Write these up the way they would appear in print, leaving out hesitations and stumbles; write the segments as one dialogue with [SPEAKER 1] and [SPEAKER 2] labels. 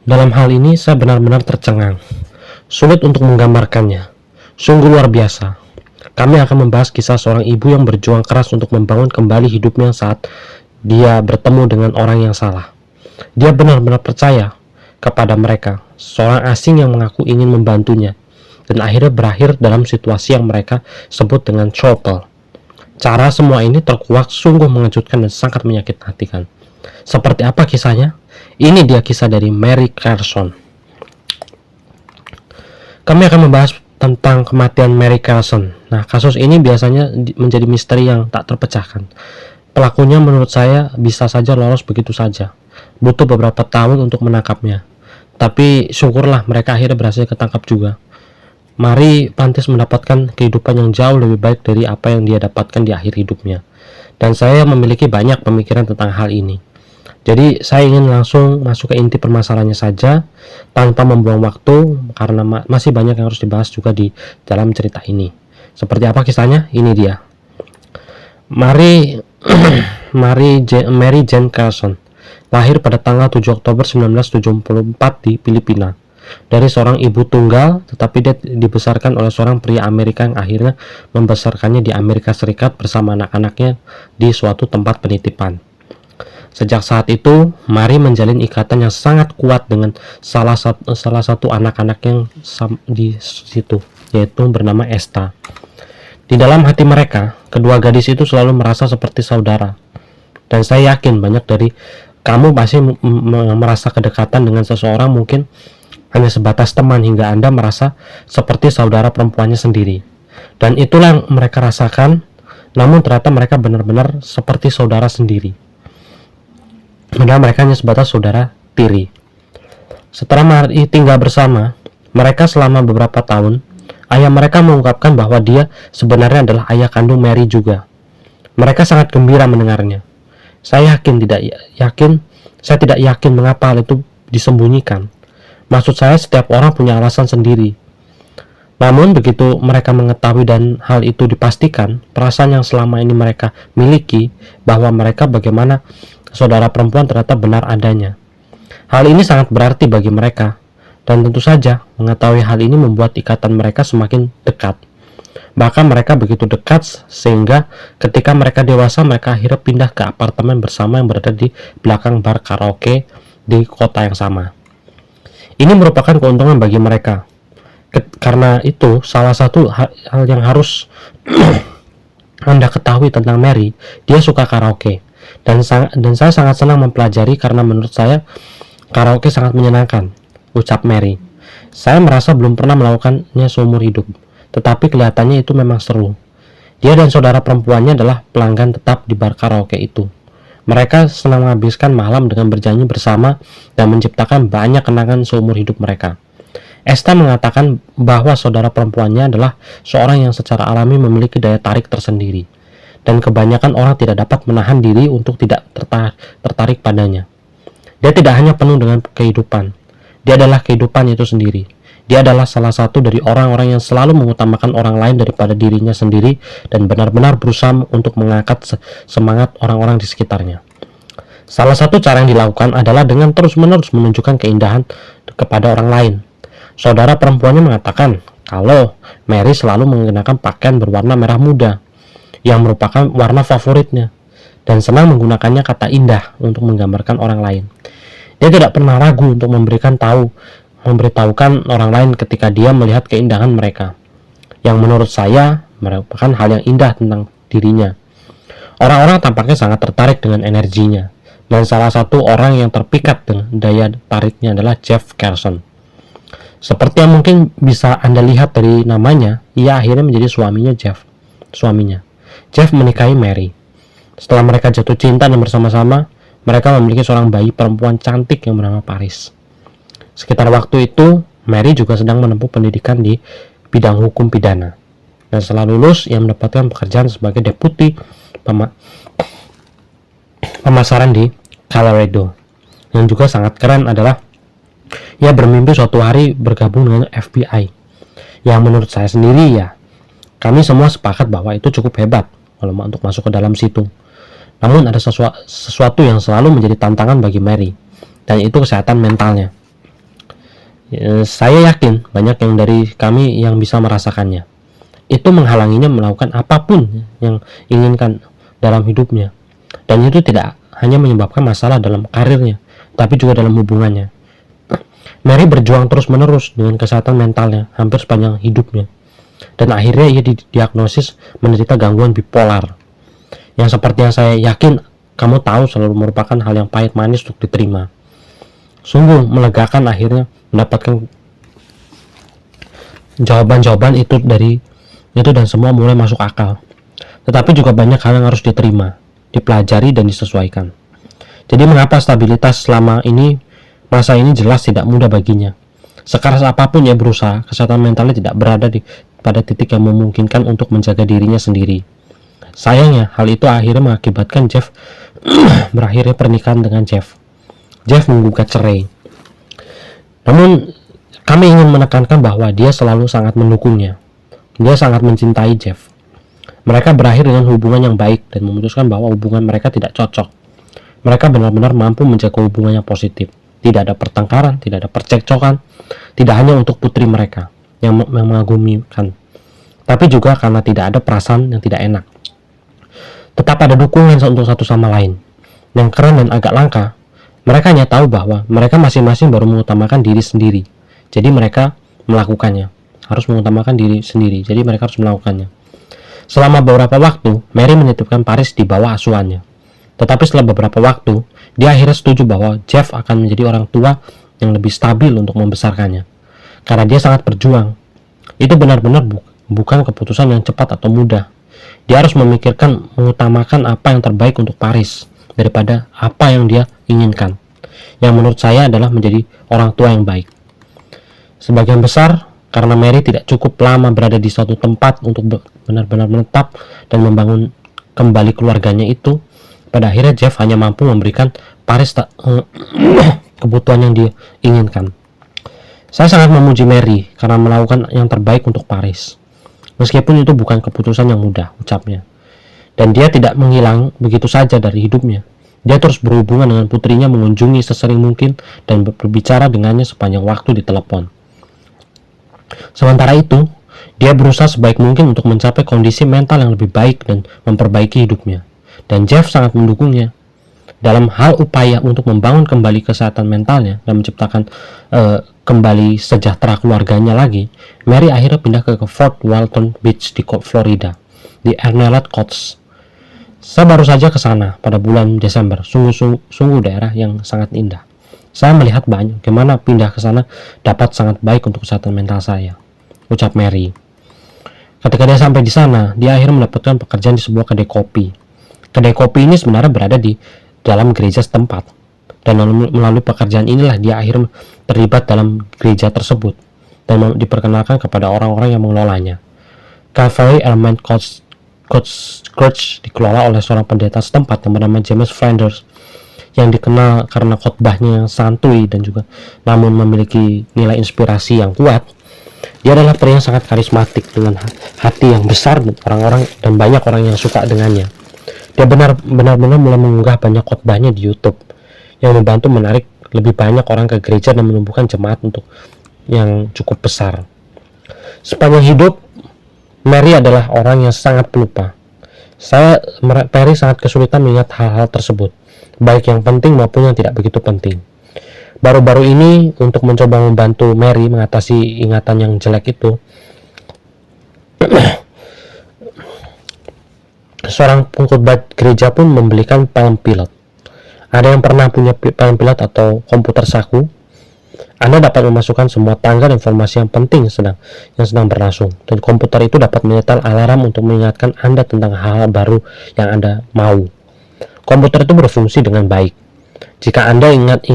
[SPEAKER 1] Dalam hal ini saya benar-benar tercengang. Sulit untuk menggambarkannya. Sungguh luar biasa. Kami akan membahas kisah seorang ibu yang berjuang keras untuk membangun kembali hidupnya saat dia bertemu dengan orang yang salah. Dia benar-benar percaya kepada mereka, seorang asing yang mengaku ingin membantunya, dan akhirnya berakhir dalam situasi yang mereka sebut dengan trouble. Cara semua ini terkuak sungguh mengejutkan dan sangat menyakitkan. Seperti apa kisahnya? Ini dia kisah dari Mary Carson. Kami akan membahas tentang kematian Mary Carson. Nah, kasus ini biasanya menjadi misteri yang tak terpecahkan. Pelakunya menurut saya bisa saja lolos begitu saja. Butuh beberapa tahun untuk menangkapnya. Tapi syukurlah mereka akhirnya berhasil ketangkap juga. Mary pantas mendapatkan kehidupan yang jauh lebih baik dari apa yang dia dapatkan di akhir hidupnya. Dan saya memiliki banyak pemikiran tentang hal ini. Jadi saya ingin langsung masuk ke inti permasalahannya saja tanpa membuang waktu karena masih banyak yang harus dibahas juga di dalam cerita ini. Seperti apa kisahnya? Ini dia. Mary Jane Carson lahir pada tanggal 7 Oktober 1974 di Filipina. Dari seorang ibu tunggal, tetapi dia dibesarkan oleh seorang pria Amerika yang akhirnya membesarkannya di Amerika Serikat bersama anak-anaknya di suatu tempat penitipan. Sejak saat itu, Mary menjalin ikatan yang sangat kuat dengan salah satu anak-anak yang di situ, yaitu bernama Esta. Di dalam hati mereka, kedua gadis itu selalu merasa seperti saudara. Dan saya yakin banyak dari kamu pasti merasa kedekatan dengan seseorang mungkin hanya sebatas teman hingga Anda merasa seperti saudara perempuannya sendiri. Dan itulah yang mereka rasakan, namun ternyata mereka benar-benar seperti saudara sendiri. Padahal mereka hanya sebatas saudara tiri. Setelah Mary tinggal bersama mereka selama beberapa tahun, ayah mereka mengungkapkan bahwa dia sebenarnya adalah ayah kandung Mary juga. Mereka sangat gembira mendengarnya. Saya tidak yakin mengapa hal itu disembunyikan. Maksud saya setiap orang punya alasan sendiri. Namun begitu mereka mengetahui dan hal itu dipastikan, perasaan yang selama ini mereka miliki bahwa mereka bagaimana saudara perempuan ternyata benar adanya. Hal ini sangat berarti bagi mereka, dan tentu saja mengetahui hal ini membuat ikatan mereka semakin dekat. Bahkan mereka begitu dekat sehingga ketika mereka dewasa mereka akhirnya pindah ke apartemen bersama yang berada di belakang bar karaoke di kota yang sama. Ini merupakan keuntungan bagi mereka. Karena itu salah satu hal yang harus Anda ketahui tentang Mary, dia suka karaoke. Dan saya sangat senang mempelajari karena menurut saya karaoke sangat menyenangkan, ucap Mary. Saya merasa belum pernah melakukannya seumur hidup, tetapi kelihatannya itu memang seru. Dia dan saudara perempuannya adalah pelanggan tetap di bar karaoke itu. Mereka senang menghabiskan malam dengan bernyanyi bersama dan menciptakan banyak kenangan seumur hidup mereka. Esta mengatakan bahwa saudara perempuannya adalah seorang yang secara alami memiliki daya tarik tersendiri, dan kebanyakan orang tidak dapat menahan diri untuk tidak tertarik padanya. Dia tidak hanya penuh dengan kehidupan, dia adalah kehidupan itu sendiri. Dia adalah salah satu dari orang-orang yang selalu mengutamakan orang lain daripada dirinya sendiri dan benar-benar berusaha untuk mengangkat semangat orang-orang di sekitarnya. Salah satu cara yang dilakukan adalah dengan terus-menerus menunjukkan keindahan kepada orang lain. Saudara perempuannya mengatakan kalau Mary selalu mengenakan pakaian berwarna merah muda, yang merupakan warna favoritnya, dan senang menggunakannya kata indah untuk menggambarkan orang lain. Dia tidak pernah ragu untuk memberitahukan orang lain ketika dia melihat keindahan mereka, yang menurut saya merupakan hal yang indah tentang dirinya. Orang-orang tampaknya sangat tertarik dengan energinya, dan salah satu orang yang terpikat dengan daya tariknya adalah Jeff Carson. Seperti yang mungkin bisa Anda lihat dari namanya, ia akhirnya menjadi suaminya. Jeff menikahi Mary. Setelah mereka jatuh cinta dan bersama-sama, mereka memiliki seorang bayi perempuan cantik yang bernama Paris. Sekitar waktu itu, Mary juga sedang menempuh pendidikan di bidang hukum pidana. Dan setelah lulus, ia mendapatkan pekerjaan sebagai deputi pemasaran di Colorado. Yang juga sangat keren adalah ia bermimpi suatu hari bergabung dengan FBI. Yang menurut saya sendiri kami semua sepakat bahwa itu cukup hebat kalau untuk masuk ke dalam situ. Namun ada sesuatu yang selalu menjadi tantangan bagi Mary, dan itu kesehatan mentalnya. Saya yakin banyak yang dari kami yang bisa merasakannya. Itu menghalanginya melakukan apapun yang inginkan dalam hidupnya. Dan itu tidak hanya menyebabkan masalah dalam karirnya, tapi juga dalam hubungannya. Mary berjuang terus-menerus dengan kesehatan mentalnya hampir sepanjang hidupnya. Dan akhirnya ia didiagnosis menderita gangguan bipolar. Yang seperti yang saya yakin kamu tahu selalu merupakan hal yang pahit manis untuk diterima. Sungguh melegakan akhirnya mendapatkan jawaban-jawaban itu dan semua mulai masuk akal. Tetapi juga banyak hal yang harus diterima, dipelajari dan disesuaikan. Jadi mengapa stabilitas selama ini masa ini jelas tidak mudah baginya. Sekeras apapun ia berusaha, kesehatan mentalnya tidak berada pada titik yang memungkinkan untuk menjaga dirinya sendiri. Sayangnya, hal itu akhirnya mengakibatkan Jeff berakhirnya pernikahan dengan Jeff. Jeff menggugat cerai. Namun, kami ingin menekankan bahwa dia selalu sangat mendukungnya. Dia sangat mencintai Jeff. Mereka berakhir dengan hubungan yang baik dan memutuskan bahwa hubungan mereka tidak cocok. Mereka benar-benar mampu menjaga hubungan yang positif. Tidak ada pertengkaran, tidak ada percekcokan, tidak hanya untuk putri mereka yang mengagumikan, tapi juga karena tidak ada perasaan yang tidak enak. Tetap ada dukungan untuk satu sama lain. Yang keren dan agak langka, mereka hanya tahu bahwa mereka masing-masing baru mengutamakan diri sendiri. Jadi mereka melakukannya. Harus mengutamakan diri sendiri. Jadi mereka harus melakukannya. Selama beberapa waktu, Mary menitipkan Paris di bawah asuhannya. Tetapi setelah beberapa waktu, dia akhirnya setuju bahwa Jeff akan menjadi orang tua yang lebih stabil untuk membesarkannya. Karena dia sangat berjuang. Itu benar-benar bukan keputusan yang cepat atau mudah. Dia harus memikirkan, mengutamakan apa yang terbaik untuk Paris daripada apa yang dia inginkan. Yang menurut saya adalah menjadi orang tua yang baik. Sebagian besar karena Mary tidak cukup lama berada di suatu tempat untuk benar-benar menetap dan membangun kembali keluarganya itu, pada akhirnya Jeff hanya mampu memberikan Paris kebutuhan yang dia inginkan. Saya sangat memuji Mary karena melakukan yang terbaik untuk Paris. Meskipun itu bukan keputusan yang mudah, ucapnya. Dan dia tidak menghilang begitu saja dari hidupnya. Dia terus berhubungan dengan putrinya, mengunjungi sesering mungkin dan berbicara dengannya sepanjang waktu di telepon. Sementara itu, dia berusaha sebaik mungkin untuk mencapai kondisi mental yang lebih baik dan memperbaiki hidupnya. Dan Jeff sangat mendukungnya. Dalam hal upaya untuk membangun kembali kesehatan mentalnya dan menciptakan kembali sejahtera keluarganya lagi, Mary akhirnya pindah ke Fort Walton Beach di Florida, di Arnett Coast. Saya baru saja ke sana pada bulan Desember. Sungguh daerah yang sangat indah. Saya melihat banyak bagaimana pindah ke sana dapat sangat baik untuk kesehatan mental saya, ucap Mary. Ketika dia sampai di sana, dia akhirnya mendapatkan pekerjaan di sebuah kedai kopi. Kedai kopi ini sebenarnya berada di dalam gereja setempat, dan melalui pekerjaan inilah dia akhirnya terlibat dalam gereja tersebut dan diperkenalkan kepada orang-orang yang mengelolanya. Calvary Element Church dikelola oleh seorang pendeta setempat yang bernama James Flanders, yang dikenal karena khotbahnya yang santuy dan juga namun memiliki nilai inspirasi yang kuat. Dia adalah pria yang sangat karismatik dengan hati yang besar dan banyak orang yang suka dengannya. Dia benar-benar mulai mengunggah banyak khotbahnya di YouTube yang membantu menarik lebih banyak orang ke gereja dan menumbuhkan jemaat untuk yang cukup besar. Sepanjang hidup, Mary adalah orang yang sangat pelupa. Mary sangat kesulitan mengingat hal-hal tersebut, baik yang penting maupun yang tidak begitu penting. Baru-baru ini, untuk mencoba membantu Mary mengatasi ingatan yang jelek itu, seorang pengkhotbah gereja pun membelikan Palm Pilot. Ada yang pernah punya Palm Pilot atau komputer saku? Anda dapat memasukkan semua tangga dan informasi yang penting yang sedang berlangsung, dan komputer itu dapat menyetel alarm untuk mengingatkan Anda tentang hal-hal baru yang Anda mau. Komputer itu berfungsi dengan baik. Jika Anda ingat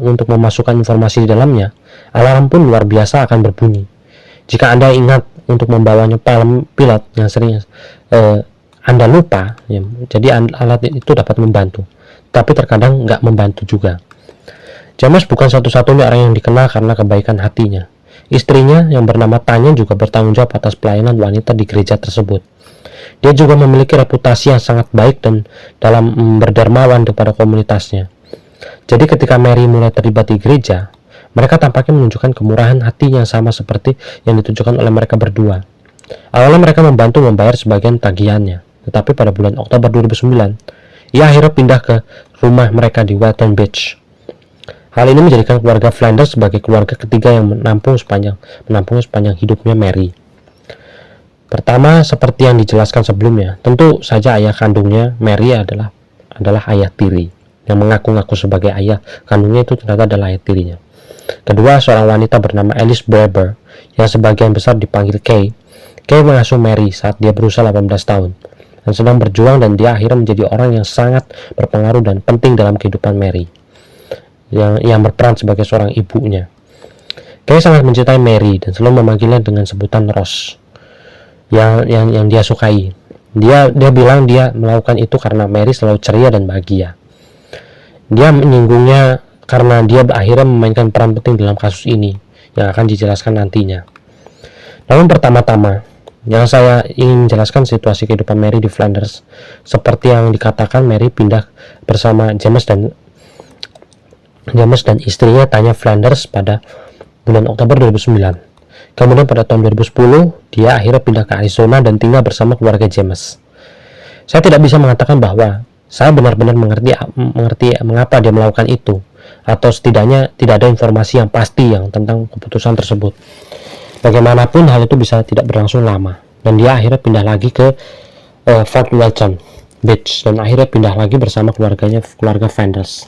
[SPEAKER 1] untuk memasukkan informasi di dalamnya, alarm pun luar biasa akan berbunyi. Jika Anda ingat untuk membawanya Palm Pilot yang sering Anda lupa, ya, jadi alat itu dapat membantu, tapi terkadang nggak membantu juga. James bukan satu-satunya orang yang dikenal karena kebaikan hatinya. Istrinya yang bernama Tanya juga bertanggung jawab atas pelayanan wanita di gereja tersebut. Dia juga memiliki reputasi yang sangat baik dan dalam berdermawan kepada komunitasnya. Jadi ketika Mary mulai terlibat di gereja, Mereka tampaknya menunjukkan kemurahan hati yang sama seperti yang ditunjukkan oleh mereka berdua. Awalnya mereka membantu membayar sebagian tagihannya, tetapi pada bulan Oktober 2009, ia akhirnya pindah ke rumah mereka di Walton Beach. Hal ini menjadikan keluarga Flanders sebagai keluarga ketiga yang menampung sepanjang hidupnya Mary. Pertama, seperti yang dijelaskan sebelumnya, tentu saja ayah kandungnya Mary adalah ayah tiri, yang mengaku-ngaku sebagai ayah kandungnya itu ternyata adalah ayah tirinya. Kedua, seorang wanita bernama Alice Barber, yang sebagian besar dipanggil Kay. Kay mengasuh Mary saat dia berusia 18 tahun, dan sedang berjuang, dan dia akhirnya menjadi orang yang sangat berpengaruh dan penting dalam kehidupan Mary, yang berperan sebagai seorang ibunya. Kay sangat mencintai Mary dan selalu memanggilnya dengan sebutan Rose, yang dia sukai. Dia bilang dia melakukan itu karena Mary selalu ceria dan bahagia. Dia menyinggungnya karena dia akhirnya memainkan peran penting dalam kasus ini yang akan dijelaskan nantinya. Namun pertama-tama, yang saya ingin menjelaskan situasi kehidupan Mary di Flanders. Seperti yang dikatakan, Mary pindah bersama James dan istrinya Tanya Flanders pada bulan Oktober 2009. Kemudian pada tahun 2010, dia akhirnya pindah ke Arizona dan tinggal bersama keluarga James. Saya tidak bisa mengatakan bahwa saya benar-benar mengerti mengapa dia melakukan itu, atau setidaknya tidak ada informasi yang pasti tentang keputusan tersebut. Bagaimanapun, hal itu bisa tidak berlangsung lama, dan dia akhirnya pindah lagi ke Fort Walton Beach, dan akhirnya pindah lagi bersama keluarga Flanders.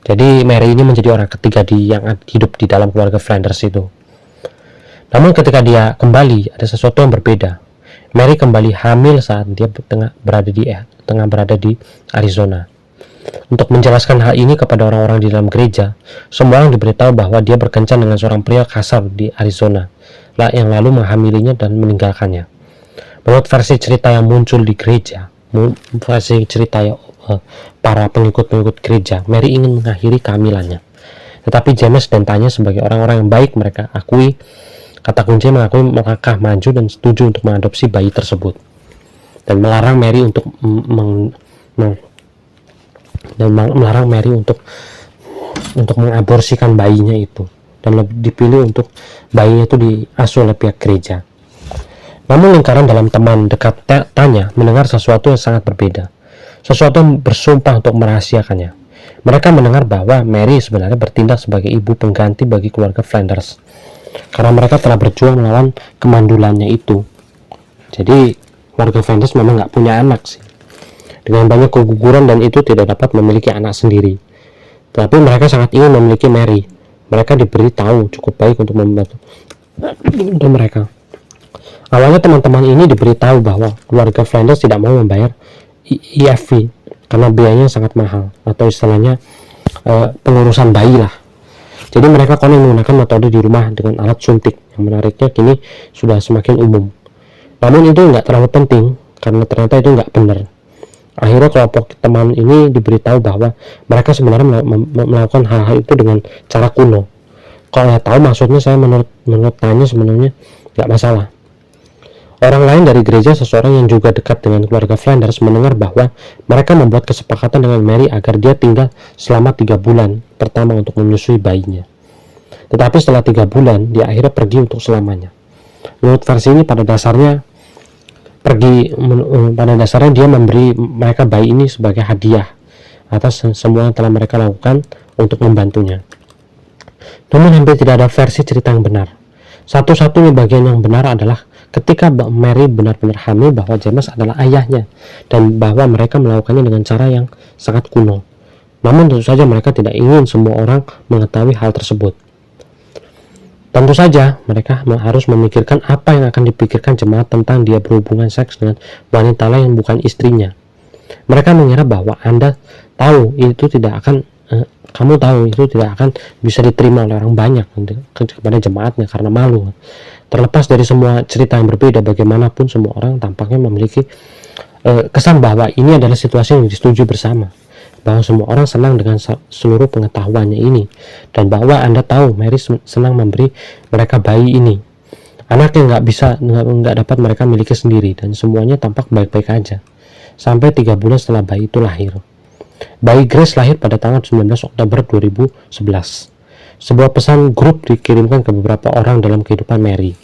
[SPEAKER 1] Jadi Mary ini menjadi orang ketiga yang hidup di dalam keluarga Flanders itu. Namun ketika dia kembali, ada sesuatu yang berbeda. Mary kembali hamil saat dia tengah berada di Arizona. Untuk menjelaskan hal ini kepada orang-orang di dalam gereja, semua orang diberitahu bahwa dia berkencan dengan seorang pria kasar di Arizona, yang lalu menghamilinya dan meninggalkannya. Menurut versi cerita yang muncul di gereja, para pengikut gereja, Mary ingin mengakhiri kehamilannya. Tetapi James dan Tanya sebagai orang-orang yang baik, mereka mengakui melangkah maju dan setuju untuk mengadopsi bayi tersebut, dan melarang Mary untuk mengaborsikan bayinya itu, dan lebih dipilih untuk bayinya itu diasuh oleh pihak gereja. Namun lingkaran dalam teman dekat Tanya mendengar sesuatu yang sangat berbeda, sesuatu yang bersumpah untuk merahasiakannya. Mereka mendengar bahwa Mary sebenarnya bertindak sebagai ibu pengganti bagi keluarga Flanders, karena mereka telah berjuang melawan kemandulannya itu. Jadi keluarga Flanders memang nggak punya anak sih, dengan banyak keguguran, dan itu tidak dapat memiliki anak sendiri. Tapi mereka sangat ingin memiliki Mary. Mereka diberi tahu cukup baik untuk membantu untuk mereka. Awalnya teman-teman ini diberi tahu bahwa keluarga Flanders tidak mau membayar IVF karena biayanya sangat mahal, atau istilahnya pengurusan bayi lah. Jadi mereka konon menggunakan metode di rumah dengan alat suntik, yang menariknya kini sudah semakin umum. Namun itu nggak terlalu penting, karena ternyata itu nggak benar. Akhirnya kelompok teman ini diberitahu bahwa mereka sebenarnya melakukan hal-hal itu dengan cara kuno. Kalau nggak tahu maksudnya, saya menurut Tanya sebenarnya nggak masalah. Orang lain dari gereja, seseorang yang juga dekat dengan keluarga Flanders, mendengar bahwa mereka membuat kesepakatan dengan Mary agar dia tinggal selama 3 bulan pertama untuk menyusui bayinya. Tetapi setelah 3 bulan, dia akhirnya pergi untuk selamanya. Menurut versi ini, pada dasarnya dia memberi mereka bayi ini sebagai hadiah atas semua yang telah mereka lakukan untuk membantunya. Namun hampir tidak ada versi cerita yang benar. Satu-satunya bagian yang benar adalah ketika Mary benar-benar hamil bahwa James adalah ayahnya, dan bahwa mereka melakukannya dengan cara yang sangat kuno. Namun tentu saja mereka tidak ingin semua orang mengetahui hal tersebut. Tentu saja mereka harus memikirkan apa yang akan dipikirkan jemaat tentang dia berhubungan seks dengan wanita lain yang bukan istrinya. Mereka mengira bahwa kamu tahu itu tidak akan bisa diterima oleh orang banyak kepada jemaatnya karena malu. Terlepas dari semua cerita yang berbeda, bagaimanapun semua orang tampaknya memiliki kesan bahwa ini adalah situasi yang disetujui bersama, bahwa semua orang senang dengan seluruh pengetahuannya ini, dan bahwa Anda tahu Mary senang memberi mereka bayi ini, anak yang nggak dapat mereka miliki sendiri, dan semuanya tampak baik-baik aja sampai 3 bulan setelah bayi itu lahir. Bayi Grace lahir pada tanggal 19 Oktober 2011. Sebuah pesan grup dikirimkan ke beberapa orang dalam kehidupan Mary,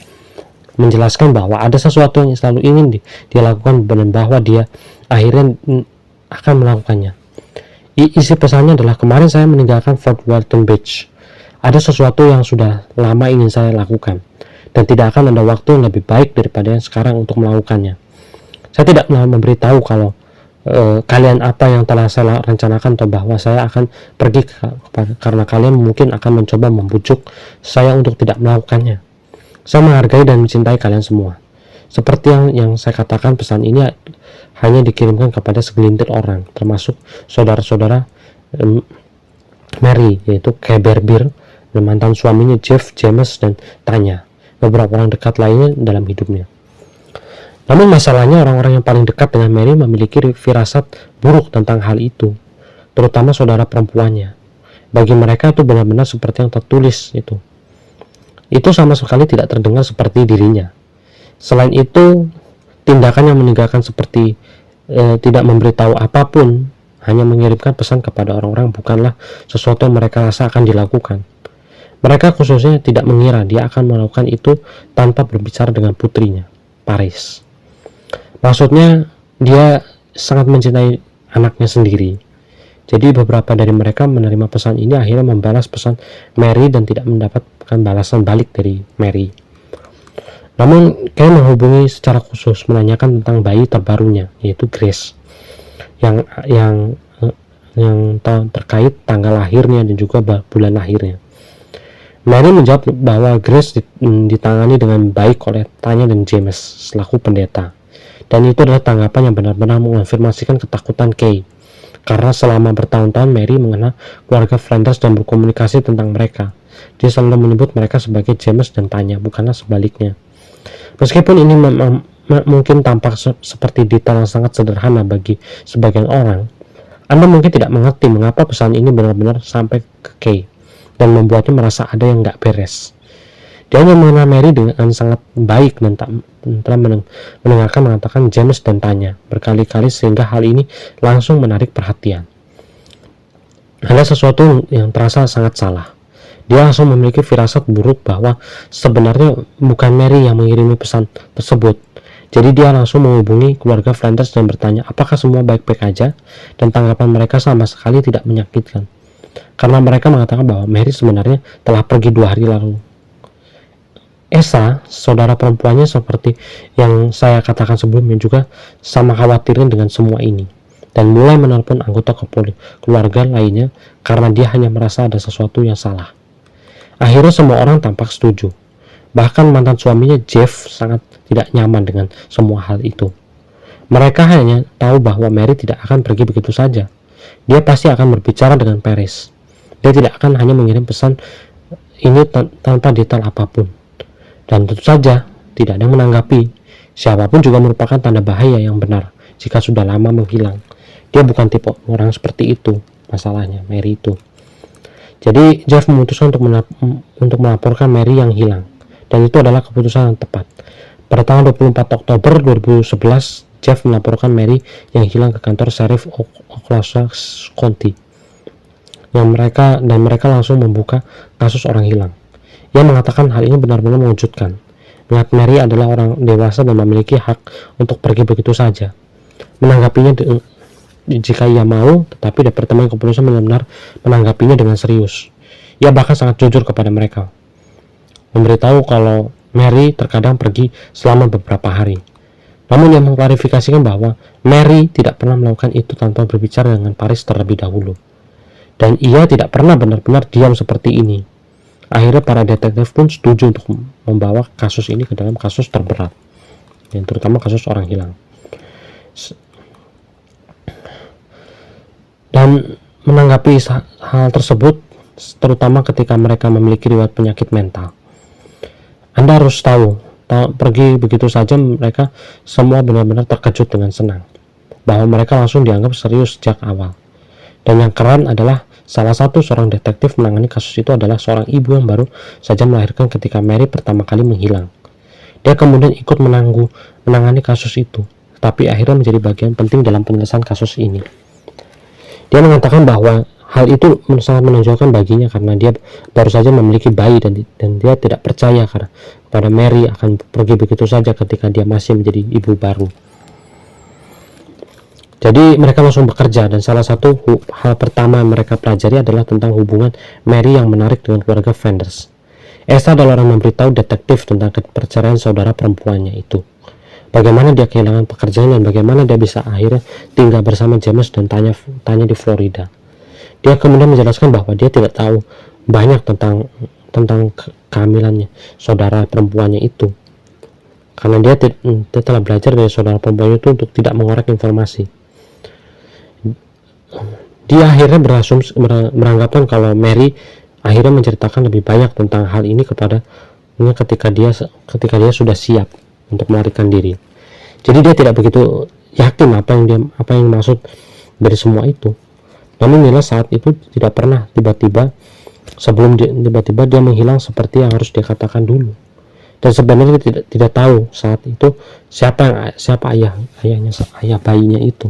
[SPEAKER 1] menjelaskan bahwa ada sesuatu yang selalu ingin dia lakukan dan bahwa dia akhirnya akan melakukannya. Isi pesannya adalah, kemarin saya meninggalkan Fort Walton Beach. Ada sesuatu yang sudah lama ingin saya lakukan, dan tidak akan ada waktu yang lebih baik daripada yang sekarang untuk melakukannya. Saya tidak memberitahu kalau kalian apa yang telah saya rencanakan, atau bahwa saya akan pergi karena kalian mungkin akan mencoba membujuk saya untuk tidak melakukannya. Saya menghargai dan mencintai kalian semua. Seperti yang saya katakan, pesan ini hanya dikirimkan kepada segelintir orang, termasuk saudara-saudara Mary, yaitu Kay Berbir dan mantan suaminya Jeff, James, dan Tanya, beberapa orang dekat lainnya dalam hidupnya. Namun masalahnya, orang-orang yang paling dekat dengan Mary memiliki firasat buruk tentang hal itu, terutama saudara perempuannya. Bagi mereka itu benar-benar seperti yang tertulis itu. Itu sama sekali tidak terdengar seperti dirinya. Selain itu, tindakan yang meninggalkan seperti tidak memberitahu apapun, hanya mengirimkan pesan kepada orang-orang, bukanlah sesuatu yang mereka rasa akan dilakukan. Mereka khususnya tidak mengira dia akan melakukan itu tanpa berbicara dengan putrinya, Paris. Maksudnya, dia sangat mencintai anaknya sendiri. Jadi beberapa dari mereka menerima pesan ini akhirnya membalas pesan Mary dan tidak mendapatkan balasan balik dari Mary. Namun, Kay menghubungi secara khusus menanyakan tentang bayi terbarunya, yaitu Grace, yang terkait tanggal lahirnya dan juga bulan lahirnya. Mary menjawab bahwa Grace ditangani dengan baik oleh Tanya dan James selaku pendeta, dan itu adalah tanggapan yang benar-benar mengonfirmasikan ketakutan Kay, karena selama bertahun-tahun Mary mengenal keluarga Flanders dan berkomunikasi tentang mereka. Dia selalu menyebut mereka sebagai James dan Tanya, bukanlah sebaliknya. Meskipun ini mungkin tampak seperti detail yang sangat sederhana bagi sebagian orang, Anda mungkin tidak mengerti mengapa pesan ini benar-benar sampai ke Kay dan membuatnya merasa ada yang nggak beres. Dia hanya mengenal Mary dengan sangat baik dan telah mendengarkan mengatakan James dan Tanya berkali-kali, sehingga hal ini langsung menarik perhatian. Ada sesuatu yang terasa sangat salah. Dia langsung memiliki firasat buruk bahwa sebenarnya bukan Mary yang mengirimi pesan tersebut. Jadi dia langsung menghubungi keluarga Flanders dan bertanya apakah semua baik-baik aja, dan tanggapan mereka sama sekali tidak menyakitkan, karena mereka mengatakan bahwa Mary sebenarnya telah pergi 2 hari lalu. Esa, saudara perempuannya, seperti yang saya katakan sebelumnya, juga sama khawatirnya dengan semua ini, dan mulai menelpon anggota keluarga lainnya karena dia hanya merasa ada sesuatu yang salah. Akhirnya semua orang tampak setuju. Bahkan mantan suaminya Jeff sangat tidak nyaman dengan semua hal itu. Mereka hanya tahu bahwa Mary tidak akan pergi begitu saja. Dia pasti akan berbicara dengan Paris. Dia tidak akan hanya mengirim pesan ini tanpa detail apapun. Dan tentu saja tidak ada yang menanggapi. Siapapun juga merupakan tanda bahaya yang benar jika sudah lama menghilang. Dia bukan tipe orang seperti itu, masalahnya Mary itu. Jadi Jeff memutuskan untuk melaporkan Mary yang hilang, dan itu adalah keputusan yang tepat. Pada tanggal 24 Oktober 2011, Jeff melaporkan Mary yang hilang ke kantor Sheriff Oklahoma County. Mereka langsung membuka kasus orang hilang. Ia mengatakan hal ini benar-benar mengejutkan. Mengingat Mary adalah orang dewasa dan memiliki hak untuk pergi begitu saja. Menanggapinya jika ia mau, tetapi Departemen Kepolisian benar-benar menanggapinya dengan serius. Ia bahkan sangat jujur kepada mereka, memberitahu kalau Mary terkadang pergi selama beberapa hari. Namun ia mengklarifikasikan bahwa Mary tidak pernah melakukan itu tanpa berbicara dengan Paris terlebih dahulu, dan ia tidak pernah benar-benar diam seperti ini. Akhirnya para detektif pun setuju untuk membawa kasus ini ke dalam kasus terberat, yang terutama kasus orang hilang. Dan menanggapi hal tersebut, terutama ketika mereka memiliki riwayat penyakit mental, Anda harus tahu, pergi begitu saja mereka semua benar-benar terkejut dengan senang, bahwa mereka langsung dianggap serius sejak awal. Dan yang keren adalah salah satu seorang detektif menangani kasus itu adalah seorang ibu yang baru saja melahirkan ketika Mary pertama kali menghilang. Dia kemudian ikut menangani kasus itu, tapi akhirnya menjadi bagian penting dalam penyelesaian kasus ini. Dia mengatakan bahwa hal itu sangat menonjolkan baginya karena dia baru saja memiliki bayi dan dia tidak percaya karena pada Mary akan pergi begitu saja ketika dia masih menjadi ibu baru. Jadi mereka langsung bekerja dan salah satu hal pertama yang mereka pelajari adalah tentang hubungan Mary yang menarik dengan keluarga Flanders. Esa adalah orang memberitahu detektif tentang perceraian saudara perempuannya itu. Bagaimana dia kehilangan pekerjaan dan bagaimana dia bisa akhirnya tinggal bersama James dan tanya di Florida. Dia kemudian menjelaskan bahwa dia tidak tahu banyak tentang kehamilannya saudara perempuannya itu. Karena dia telah belajar dari saudara perempuannya itu untuk tidak mengorek informasi. Dia akhirnya beranggapan kalau Mary akhirnya menceritakan lebih banyak tentang hal ini kepadanya ketika dia sudah siap untuk melarikan diri. Jadi dia tidak begitu yakin apa yang maksud dari semua itu. Namun jelas saat itu tidak pernah tiba-tiba dia menghilang seperti yang harus dia katakan dulu. Dan sebenarnya tidak tahu saat itu siapa ayah bayinya itu.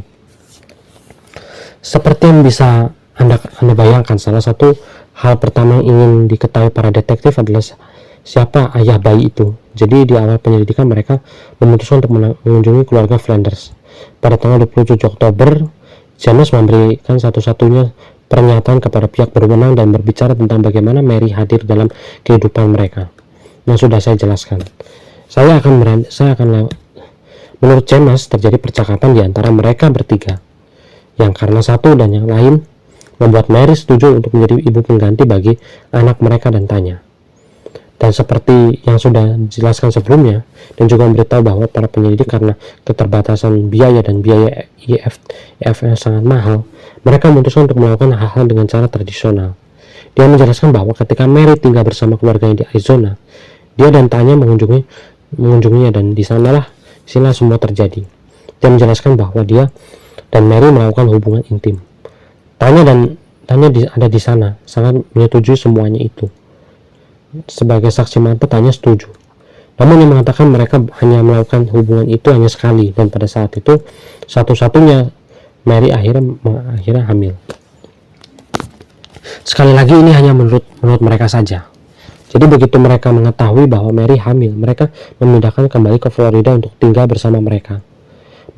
[SPEAKER 1] Seperti yang bisa Anda bayangkan, salah satu hal pertama yang ingin diketahui para detektif adalah siapa ayah bayi itu. Jadi di awal penyelidikan mereka memutuskan untuk mengunjungi keluarga Flanders. Pada tanggal 27 Oktober, James memberikan satu-satunya pernyataan kepada pihak berwenang dan berbicara tentang bagaimana Mary hadir dalam kehidupan mereka. Yang sudah saya jelaskan. Menurut James terjadi percakapan di antara mereka bertiga, yang karena satu dan yang lain membuat Mary setuju untuk menjadi ibu pengganti bagi anak mereka dan tanya. Dan seperti yang sudah dijelaskan sebelumnya, dan juga memberitahu bahwa para penyelidik karena keterbatasan biaya dan biaya IVF yang sangat mahal, mereka memutuskan untuk melakukan hal-hal dengan cara tradisional. Dia menjelaskan bahwa ketika Mary tinggal bersama keluarganya di Arizona, dia dan Tanya mengunjunginya dan di sanalah semua terjadi. Dia menjelaskan bahwa dia dan Mary melakukan hubungan intim. Tanya ada di sana, sangat menyetujui semuanya itu. Sebagai saksi mata, Tanya setuju. Namun yang mengatakan mereka hanya melakukan hubungan itu hanya sekali, dan pada saat itu satu-satunya Mary akhirnya hamil. Sekali lagi ini hanya menurut mereka saja. Jadi begitu mereka mengetahui bahwa Mary hamil, mereka memindahkan kembali ke Florida untuk tinggal bersama mereka.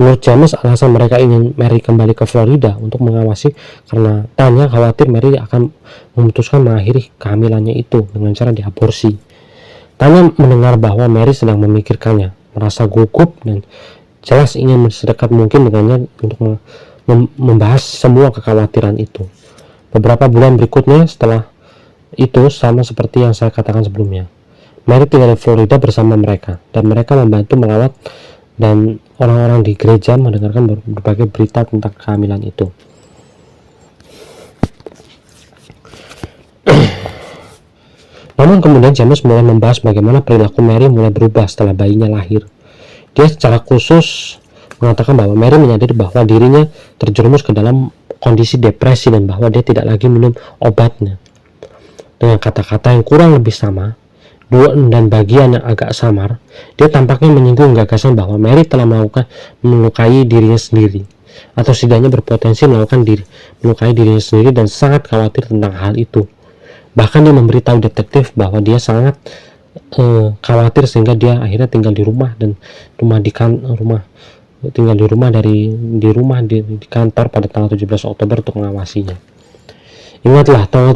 [SPEAKER 1] Menurut James, alasan mereka ingin Mary kembali ke Florida untuk mengawasi karena Tanya khawatir Mary akan memutuskan mengakhiri kehamilannya itu dengan cara diaborsi. Tanya mendengar bahwa Mary sedang memikirkannya, merasa gugup dan jelas ingin sedekat mungkin dengannya untuk membahas semua kekhawatiran itu. Beberapa bulan berikutnya setelah itu sama seperti yang saya katakan sebelumnya. Mary tinggal di Florida bersama mereka dan mereka membantu merawat dan orang-orang di gereja mendengarkan berbagai berita tentang kehamilan itu. Namun kemudian James mulai membahas bagaimana perilaku Mary mulai berubah setelah bayinya lahir. Dia secara khusus mengatakan bahwa Mary menyadari bahwa dirinya terjerumus ke dalam kondisi depresi dan bahwa dia tidak lagi minum obatnya. Dengan kata-kata yang kurang lebih sama, dan bagian yang agak samar, dia tampaknya menyinggung gagasan bahwa Mary telah melukai dirinya sendiri, atau setidaknya berpotensi melukai dirinya sendiri dan sangat khawatir tentang hal itu. Bahkan dia memberitahu detektif bahwa dia sangat khawatir sehingga dia akhirnya tinggal di rumah di kantor pada tanggal 17 Oktober untuk mengawasinya. Ingatlah, pada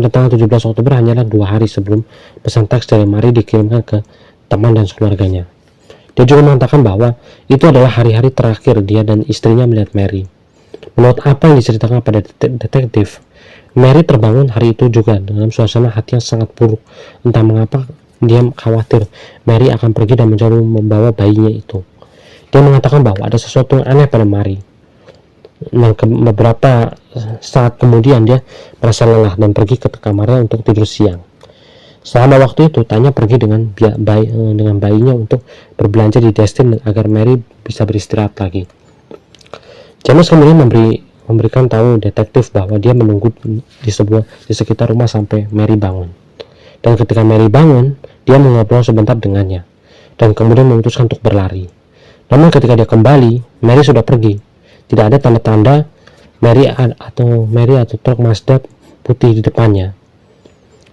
[SPEAKER 1] tanggal 17 Oktober hanyalah 2 hari sebelum pesan teks dari Mary dikirimkan ke teman dan keluarganya. Dia juga mengatakan bahwa itu adalah hari-hari terakhir dia dan istrinya melihat Mary. Menurut apa yang diceritakan pada detektif, Mary terbangun hari itu juga dalam suasana hati yang sangat buruk. Entah mengapa dia khawatir Mary akan pergi dan mencoba membawa bayinya itu. Dia mengatakan bahwa ada sesuatu yang aneh pada Mary. Beberapa saat kemudian dia merasa lelah dan pergi ke kamarnya untuk tidur siang. Selama waktu itu Tanya pergi dengan bayinya untuk berbelanja di Destin agar Mary bisa beristirahat lagi. James kemudian memberikan tahu detektif bahwa dia menunggu di sekitar rumah sampai Mary bangun. Dan ketika Mary bangun, dia mengobrol sebentar dengannya dan kemudian memutuskan untuk berlari. Namun ketika dia kembali, Mary sudah pergi. Tidak ada tanda-tanda Mary atau truk Mazda putih di depannya.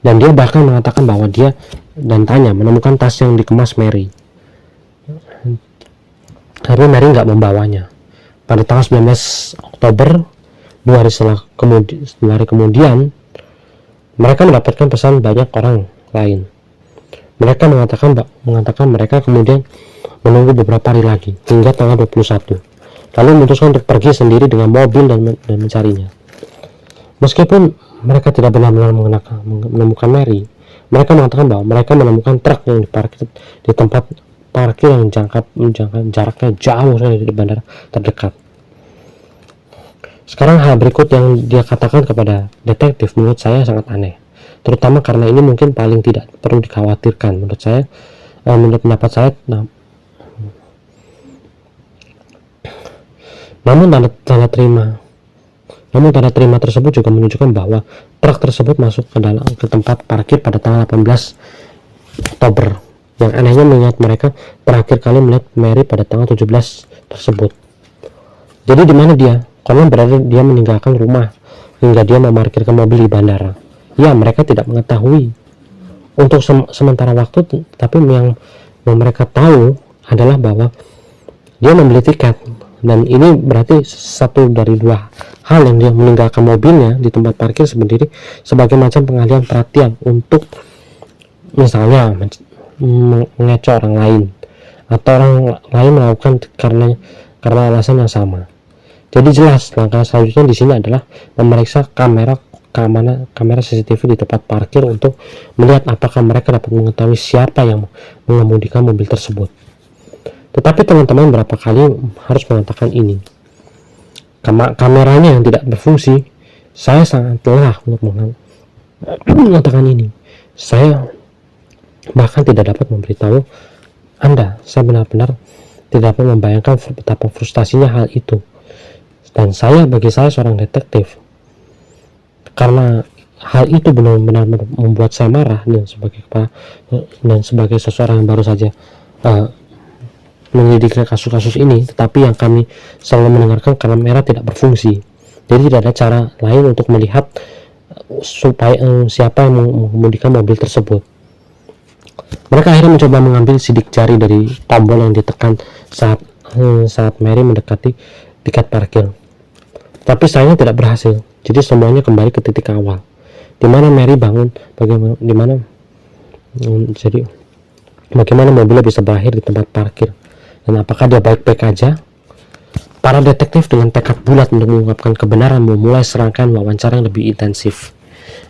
[SPEAKER 1] Dan dia bahkan mengatakan bahwa dia dan tanya menemukan tas yang dikemas Mary. Tapi Mary nggak membawanya. Pada tanggal 19 Oktober, 2 hari kemudian, mereka mendapatkan pesan banyak orang lain. Mereka mengatakan mereka kemudian menunggu beberapa hari lagi hingga tanggal 21, lalu memutuskan untuk pergi sendiri dengan mobil dan mencarinya. Meskipun mereka tidak benar-benar menemukan Mary, mereka mengatakan bahwa mereka menemukan truk yang diparkir di tempat parkir yang jaraknya jauh dari bandara terdekat. Sekarang hal berikut yang dia katakan kepada detektif menurut saya sangat aneh, terutama karena ini mungkin paling tidak perlu dikhawatirkan menurut pendapat saya. Namun tanda terima tersebut juga menunjukkan bahwa truk tersebut masuk ke tempat parkir pada tanggal 18 Oktober. Yang anehnya mengingat mereka terakhir kali melihat Mary pada tanggal 17 tersebut. Jadi di mana dia? Konon berada dia meninggalkan rumah hingga dia memarkirkan mobil di bandara. Ya, mereka tidak mengetahui untuk sementara waktu, tapi yang mereka tahu adalah bahwa dia membeli tiket. Dan ini berarti satu dari dua hal yang dia meninggalkan mobilnya di tempat parkir sendiri sebagai macam pengalihan perhatian untuk misalnya mengecoh orang lain, atau orang lain melakukan karena alasan yang sama. Jadi jelas langkah selanjutnya di sini adalah memeriksa kamera CCTV di tempat parkir untuk melihat apakah mereka dapat mengetahui siapa yang mengemudikan mobil tersebut. Tetapi teman-teman berapa kali harus mengatakan ini, kameranya yang tidak berfungsi. Saya sangat lelah untuk mengatakan ini. Saya bahkan tidak dapat memberitahu Anda. Saya benar-benar tidak dapat membayangkan betapa frustasinya hal itu. Dan bagi saya seorang detektif, karena hal itu benar-benar membuat saya marah dan sebagai seseorang yang baru saja menyelidiki kasus-kasus ini, tetapi yang kami selalu mendengarkan kamera tidak berfungsi. Jadi tidak ada cara lain untuk melihat siapa yang mengemudikan mobil tersebut. Mereka akhirnya mencoba mengambil sidik jari dari tombol yang ditekan saat Mary mendekati tiket parkir. Tapi sayangnya tidak berhasil. Jadi semuanya kembali ke titik awal, di mana Mary bangun. Bagaimana mobilnya bisa berakhir di tempat parkir, dan apakah dia baik-baik aja? Para detektif dengan tekad bulat untuk mengungkapkan kebenaran memulai serangkaian wawancara yang lebih intensif.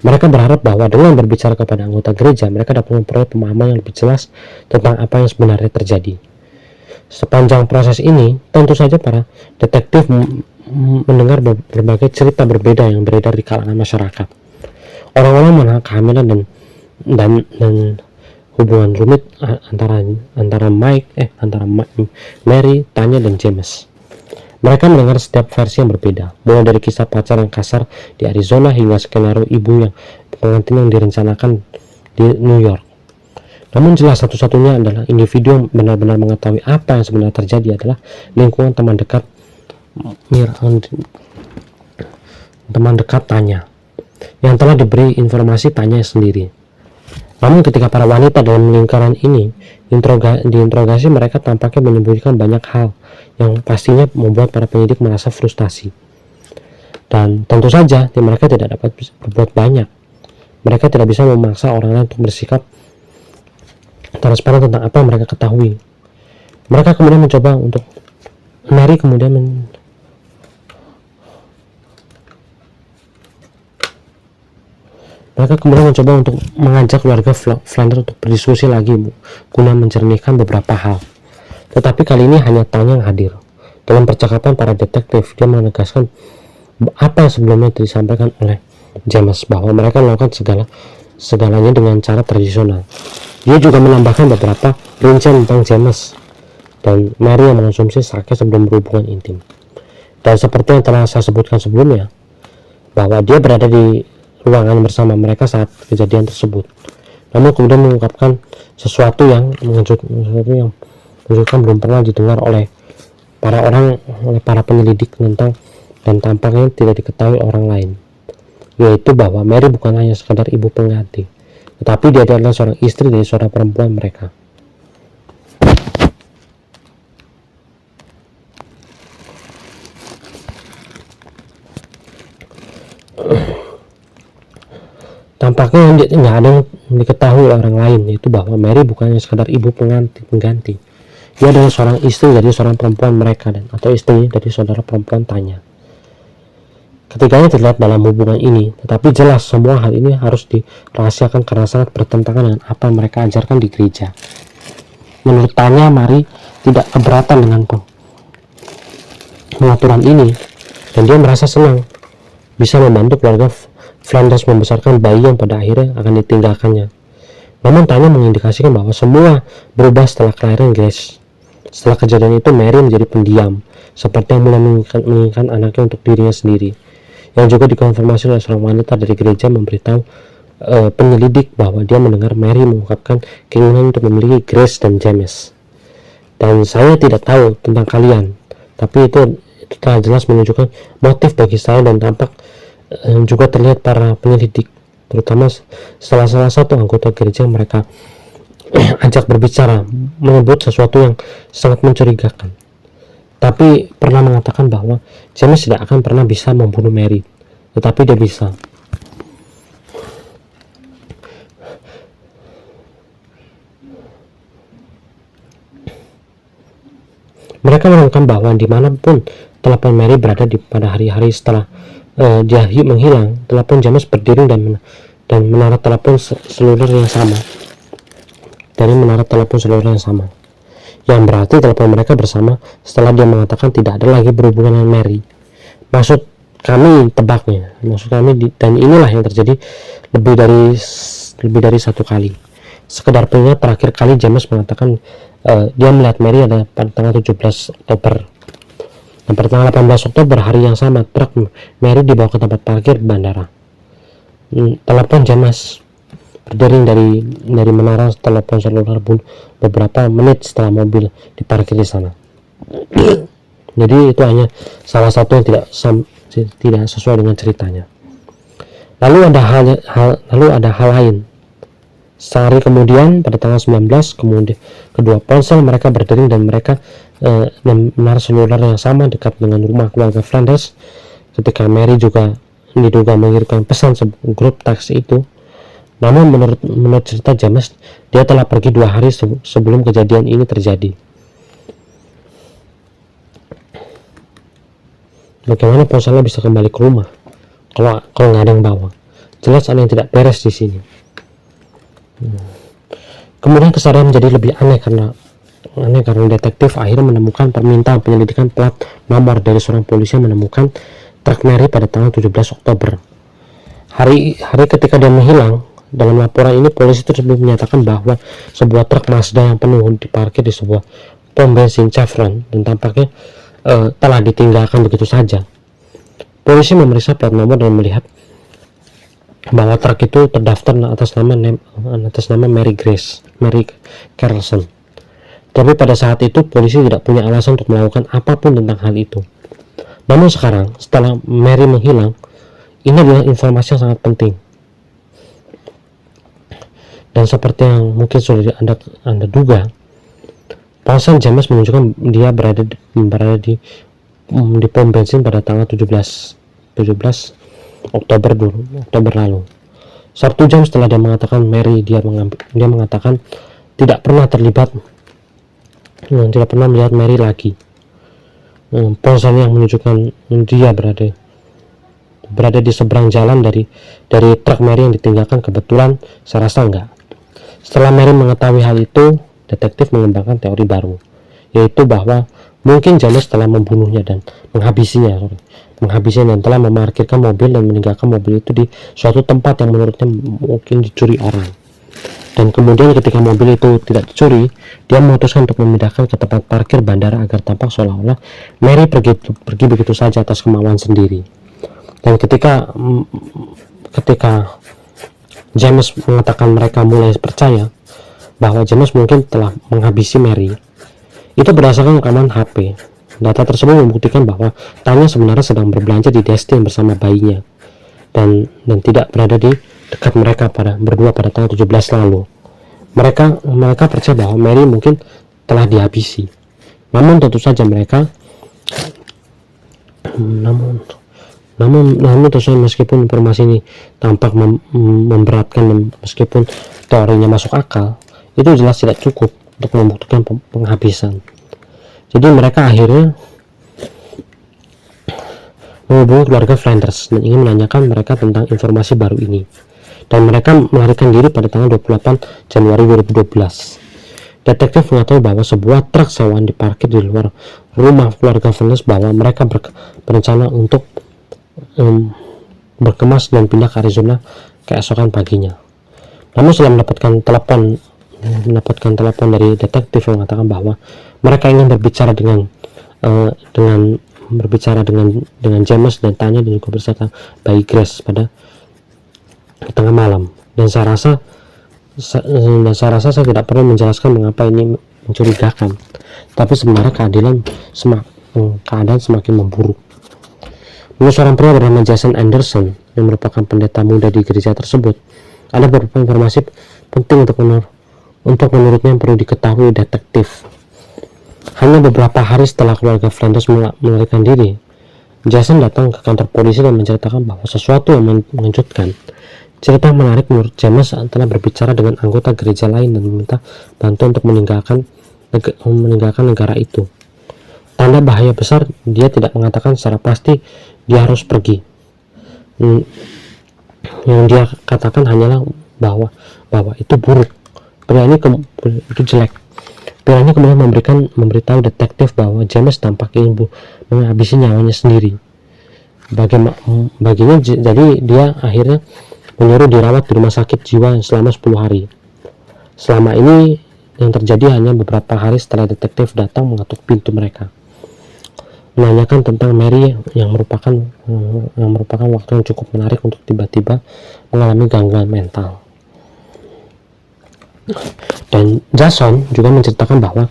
[SPEAKER 1] Mereka berharap bahwa dengan berbicara kepada anggota gereja, mereka dapat memperoleh pemahaman yang lebih jelas tentang apa yang sebenarnya terjadi. Sepanjang proses ini, tentu saja para detektif mendengar berbagai cerita berbeda yang beredar di kalangan masyarakat. Orang-orang mengenal kehamilan dan hubungan rumit antara Mary, Tanya, dan James. Mereka mendengar setiap versi yang berbeda, mulai dari kisah pacar yang kasar di Arizona hingga skenario ibu yang pengantin yang direncanakan di New York. Namun jelas satu-satunya adalah individu yang benar-benar mengetahui apa yang sebenarnya terjadi adalah lingkungan teman dekat Tanya, yang telah diberi informasi Tanya sendiri. Namun ketika para wanita dalam lingkaran ini diinterogasi, mereka tampaknya menyembunyikan banyak hal yang pastinya membuat para penyidik merasa frustasi. Dan tentu saja mereka tidak dapat berbuat banyak. Mereka tidak bisa memaksa orang lain untuk bersikap transparan tentang apa yang mereka ketahui. Mereka kemudian mencoba untuk mengajak keluarga Flanders untuk berdiskusi lagi guna mencernihkan beberapa hal. Tetapi kali ini hanya Tanya yang hadir. Dalam percakapan para detektif, dia menegaskan apa yang sebelumnya disampaikan oleh James, bahwa mereka melakukan segalanya dengan cara tradisional. Dia juga menambahkan beberapa rincian tentang James dan Mary yang mengonsumsi sake sebelum berhubungan intim. Dan seperti yang telah saya sebutkan sebelumnya, bahwa dia berada di ruangan bersama mereka saat kejadian tersebut. Namun kemudian mengungkapkan sesuatu yang menunjukkan belum pernah didengar oleh para penyelidik tentang dan tampaknya tidak diketahui orang lain, yaitu bahwa Mary bukan hanya sekadar ibu pengganti, tetapi dia adalah seorang istri dari saudara perempuan mereka. Tampaknya nggak ada yang diketahui orang lain, yaitu bahwa Mary bukan hanya sekadar ibu pengganti. Dia adalah seorang istri dari seorang perempuan mereka atau istri dari saudara perempuan Tanya. Ketiganya terlihat dalam hubungan ini, tetapi jelas semua hal ini harus dirahasiakan karena sangat bertentangan dengan apa yang mereka ajarkan di gereja. Menurut Tanya, Mary tidak keberatan dengan pengaturan ini, dan dia merasa senang bisa membantu keluarga Flanders membesarkan bayi yang pada akhirnya akan ditinggalkannya. Namun Tanya mengindikasikan bahwa semua berubah setelah kelahiran Grace. Setelah kejadian itu, Mary menjadi pendiam, seperti yang mulai menginginkan anaknya untuk dirinya sendiri, yang juga dikonfirmasi oleh seorang wanita dari gereja memberitahu penyelidik bahwa dia mendengar Mary mengungkapkan keinginan untuk memiliki Grace dan James. Dan saya tidak tahu tentang kalian, tapi itu telah jelas menunjukkan motif bagi saya, dan tampak juga terlihat para penyelidik, terutama setelah salah satu anggota gereja yang mereka ajak berbicara menyebut sesuatu yang sangat mencurigakan, tapi pernah mengatakan bahwa James tidak akan pernah bisa membunuh Mary, tetapi dia bisa. Mereka menemukan bahwa dimanapun telepon Mary berada pada hari-hari setelah dia menghilang, telepon James berdiri dan menara telepon seluler yang sama dari menara telepon seluler yang sama, yang berarti telepon mereka bersama setelah dia mengatakan tidak ada lagi berhubungan dengan Mary. Maksud kami dan inilah yang terjadi lebih dari satu kali. Sekedar pengingat, terakhir kali James mengatakan dia melihat Mary ada pada tanggal 17 Oktober. Dan pada tanggal 18 Oktober, hari yang sama, truk Mary dibawa ke tempat parkir bandara. Telepon James berdering dari menara telepon seluler beberapa menit setelah mobil diparkir di sana. Jadi itu hanya salah satu yang tidak sesuai dengan ceritanya. Lalu ada hal lain. Sehari kemudian, pada tanggal 19, kedua ponsel mereka berdering dan mereka menara seluler yang sama dekat dengan rumah keluarga Flanders. Ketika Mary juga diduga mengirimkan pesan grup teks itu. Namun menurut cerita James, dia telah pergi 2 hari sebelum kejadian ini terjadi. Bagaimana ponselnya bisa kembali ke rumah kalau nggak ada yang bawa? Jelas ada yang tidak beres di sini. Kemudian kesadaran menjadi lebih aneh karena detektif akhirnya menemukan permintaan penyelidikan plat nomor dari seorang polisi yang menemukan truk Mary pada tanggal 17 Oktober. Hari ketika dia menghilang. Dalam laporan ini, polisi tersebut menyatakan bahwa sebuah truk Mazda yang penuh diparkir di sebuah pom bensin Chevron dan tampaknya telah ditinggalkan begitu saja. Polisi memeriksa plat nomor dan melihat bahwa truk itu terdaftar atas nama Mary Carlson. Tapi pada saat itu polisi tidak punya alasan untuk melakukan apapun tentang hal itu. Namun sekarang, setelah Mary menghilang, ini adalah informasi yang sangat penting. Dan seperti yang mungkin sudah Anda duga, ponsel James menunjukkan dia berada di pom bensin pada tanggal 17 Oktober lalu. 1 jam setelah dia mengatakan Mary, dia mengatakan tidak pernah melihat Mary lagi. Ponsel yang menunjukkan dia berada di seberang jalan dari truk Mary yang ditinggalkan kebetulan saya rasa enggak. Setelah Mary mengetahui hal itu, detektif mengembangkan teori baru, yaitu bahwa mungkin James telah membunuhnya dan menghabisinya dan telah memarkirkan mobil dan meninggalkan mobil itu di suatu tempat yang menurutnya mungkin dicuri orang. Dan kemudian ketika mobil itu tidak dicuri, dia memutuskan untuk memindahkan ke tempat parkir bandara agar tampak seolah-olah Mary pergi begitu saja atas kemauan sendiri. Dan ketika James mengatakan mereka mulai percaya bahwa James mungkin telah menghabisi Mary, itu berdasarkan rekaman HP Data tersebut membuktikan bahwa Tanya sebenarnya sedang berbelanja di Destin bersama bayinya dan tidak berada di dekat mereka berdua pada tanggal 17 lalu. Mereka percaya bahwa Mary mungkin telah dihabisi. Namun tentu saja tentu saja meskipun informasi ini tampak memberatkan dan meskipun teorinya masuk akal, itu jelas tidak cukup untuk membuktikan penghabisan. Jadi mereka akhirnya menghubungi keluarga Flanders dan ingin menanyakan mereka tentang informasi baru ini. Dan mereka melarikan diri pada tanggal 28 Januari 2012. Detektif mengetahui bahwa sebuah truk sewaan diparkir di luar rumah keluarga Flanders, bahwa mereka berencana untuk berkemas dan pindah ke Arizona keesokan paginya. Namun setelah mendapatkan telepon dari detektif yang mengatakan bahwa mereka ingin berbicara dengan James dan Tanya dan juga beserta bayi Grace pada tengah malam. Dan saya rasa saya tidak perlu menjelaskan mengapa ini mencurigakan, tapi sebenarnya keadaan semakin memburuk. Menurut seorang pria bernama Jason Anderson yang merupakan pendeta muda di gereja tersebut, ada beberapa informasi penting untuk menurutnya perlu diketahui detektif. Hanya beberapa hari setelah keluarga Flanders melarikan diri, Jason datang ke kantor polisi dan menceritakan bahwa sesuatu yang mengejutkan. Cerita menarik menurut James telah berbicara dengan anggota gereja lain dan meminta bantuan untuk meninggalkan negara itu. Tanda bahaya besar, dia tidak mengatakan secara pasti dia harus pergi. Yang dia katakan hanyalah bahwa itu buruk, itu jelek. Pria ini kemudian memberitahu detektif bahwa James tampak ingin menghabisi nyawanya sendiri. Baginya, jadi dia akhirnya menyuruh dirawat di rumah sakit jiwa selama 10 hari. Selama ini yang terjadi hanya beberapa hari setelah detektif datang mengetuk pintu mereka, menanyakan tentang Mary yang merupakan waktu yang cukup menarik untuk tiba-tiba mengalami gangguan mental. Dan Jason juga menceritakan bahwa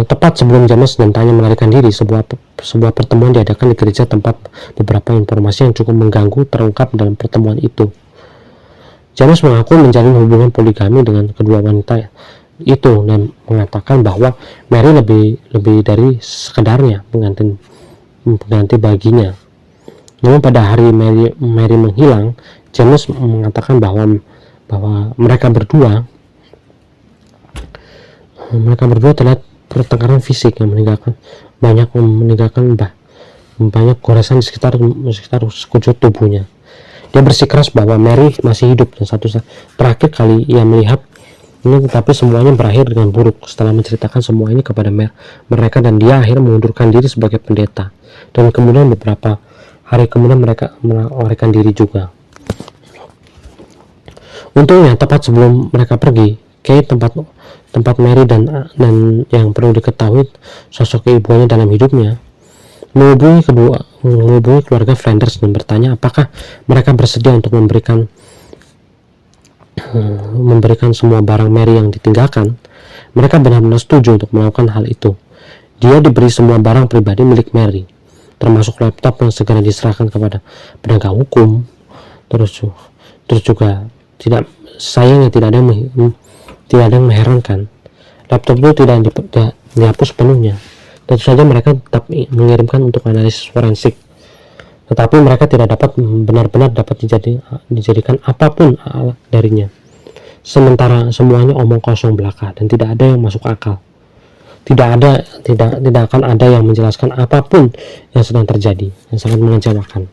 [SPEAKER 1] tepat sebelum James dan Tanya melarikan diri, sebuah pertemuan diadakan di gereja tempat beberapa informasi yang cukup mengganggu terungkap dalam pertemuan itu. James mengaku menjalin hubungan poligami dengan kedua wanita itu dan mengatakan bahwa Mary lebih dari sekedarnya pengganti baginya. Namun pada hari Mary menghilang, James mengatakan bahwa mereka berdua terlihat pertengkaran fisik yang meninggalkan banyak goresan di sekitar sekujur tubuhnya. Dia bersikeras bahwa Mary masih hidup dan terakhir kali ia melihat ini, tetapi semuanya berakhir dengan buruk. Setelah menceritakan semua ini kepada mereka, dan dia akhirnya mengundurkan diri sebagai pendeta, dan kemudian beberapa hari kemudian mereka melarikan diri juga. Untungnya tepat sebelum mereka pergi, Kate, tempat Mary dan yang perlu diketahui sosok ibunya dalam hidupnya, menghubungi keluarga Flanders dan bertanya apakah mereka bersedia untuk memberikan semua barang Mary yang ditinggalkan. Mereka benar-benar setuju untuk melakukan hal itu. Dia diberi semua barang pribadi milik Mary, termasuk laptop yang segera diserahkan kepada penegak hukum. Terus juga tidak ada yang mengherankan. Laptop itu tidak dihapus penuhnya. Tentu saja mereka tetap mengirimkan untuk analisis forensik, tetapi mereka tidak dapat benar-benar dijadikan apapun darinya. Sementara semuanya omong kosong belaka dan tidak ada yang masuk akal. Tidak akan ada yang menjelaskan apapun yang sedang terjadi, yang sangat mengecewakan.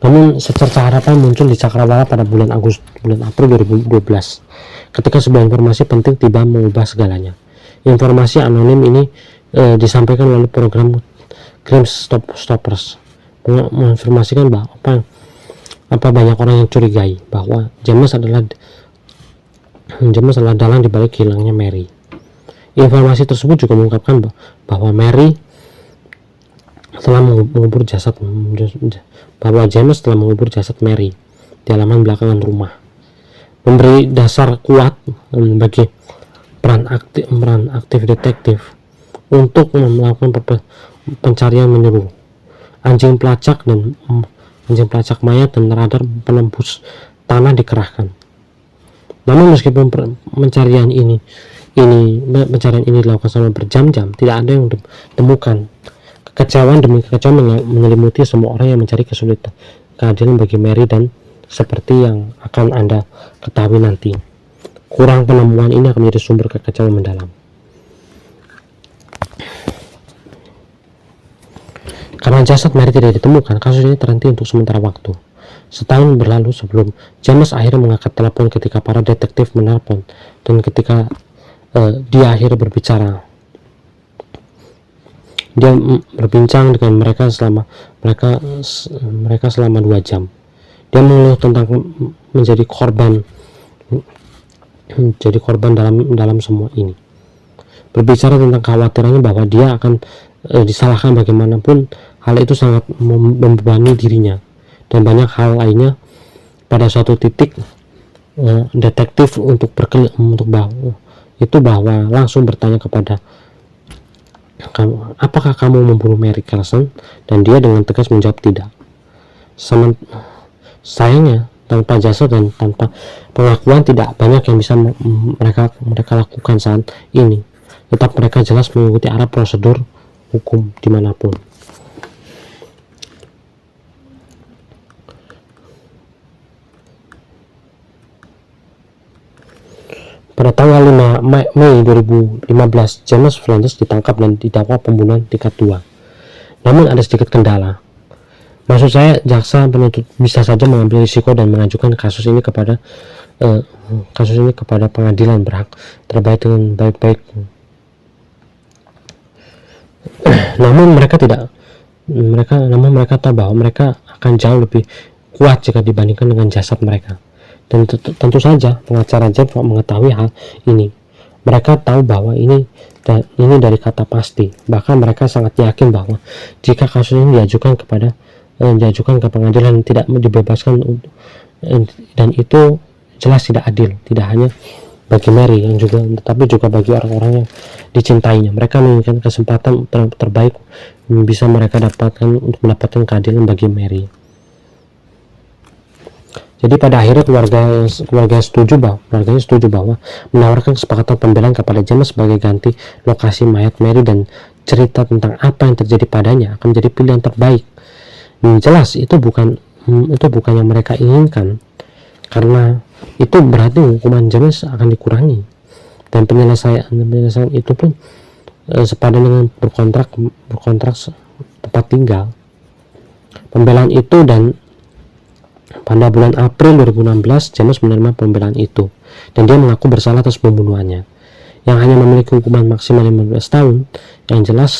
[SPEAKER 1] Namun secerca harapan muncul di Cakrawala pada bulan April 2012, ketika sebuah informasi penting tiba mengubah segalanya. Informasi anonim ini disampaikan melalui program Crime Stoppers, menginformasikan bahwa banyak orang yang curigai bahwa James adalah dalang dibalik hilangnya Mary. Informasi tersebut juga mengungkapkan bahwa James telah mengubur jasad Mary di halaman belakangan rumah. memberi dasar kuat bagi peran aktif detektif untuk melakukan pencarian menyeluruh. Anjing pelacak mayat dan radar penembus tanah dikerahkan. Namun meskipun pencarian ini dilakukan selama berjam-jam, tidak ada yang ditemukan. Kekecewaan demi kekecewaan menyelimuti semua orang yang mencari keadilan bagi Mary, dan seperti yang akan Anda ketahui nanti, kurang penemuan ini akan menjadi sumber kekecewaan mendalam. Karena jasad Mary tidak ditemukan, kasus ini terhenti untuk sementara waktu. Setahun berlalu sebelum James akhirnya mengangkat telepon ketika para detektif menelpon, dan ketika dia akhirnya berbicara, dia berbincang dengan mereka selama 2 jam. Dia mengeluh tentang menjadi korban dalam semua ini. Berbicara tentang kekhawatirannya bahwa dia akan disalahkan bagaimanapun, hal itu sangat membebani dirinya, dan banyak hal lainnya. Pada suatu titik detektif bahwa langsung bertanya kepada, apakah kamu membunuh Mary Carson? Dan dia dengan tegas menjawab tidak. Sayangnya, tanpa jasa dan tanpa pengakuan tidak banyak yang bisa mereka lakukan saat ini. Tetap mereka jelas mengikuti arah prosedur hukum dimanapun. Pada tanggal 5 Mei 2015, James Flanders ditangkap dan didakwa pembunuhan tingkat 2. Namun ada sedikit kendala. Maksud saya, jaksa penuntut bisa saja mengambil risiko dan mengajukan kasus ini kepada pengadilan berhak terbaik dengan baik-baik. Namun mereka tahu bahwa mereka akan jauh lebih kuat jika dibandingkan dengan jasad mereka. Dan tentu saja pengacara James mengetahui hal ini. Mereka tahu bahwa ini dari kata pasti. Bahkan mereka sangat yakin bahwa jika kasus ini diajukan ke pengadilan tidak dibebaskan, dan itu jelas tidak adil, tidak hanya bagi Mary tetapi juga bagi orang-orang yang dicintainya. Mereka menginginkan kesempatan terbaik bisa mereka dapatkan untuk mendapatkan keadilan bagi Mary. Jadi pada akhirnya keluarganya setuju bahwa menawarkan kesepakatan pembelaan kepada James sebagai ganti lokasi mayat Mary, dan cerita tentang apa yang terjadi padanya akan menjadi pilihan terbaik. Jelas itu bukan yang mereka inginkan, karena itu berarti hukuman James akan dikurangi, dan penyelesaian itu pun sepadan dengan berkontrak tempat tinggal. Pembelaan itu, dan pada bulan April 2016 James menerima pembelaan itu, dan dia mengaku bersalah atas pembunuhannya yang hanya memiliki hukuman maksimal 15 tahun. Yang jelas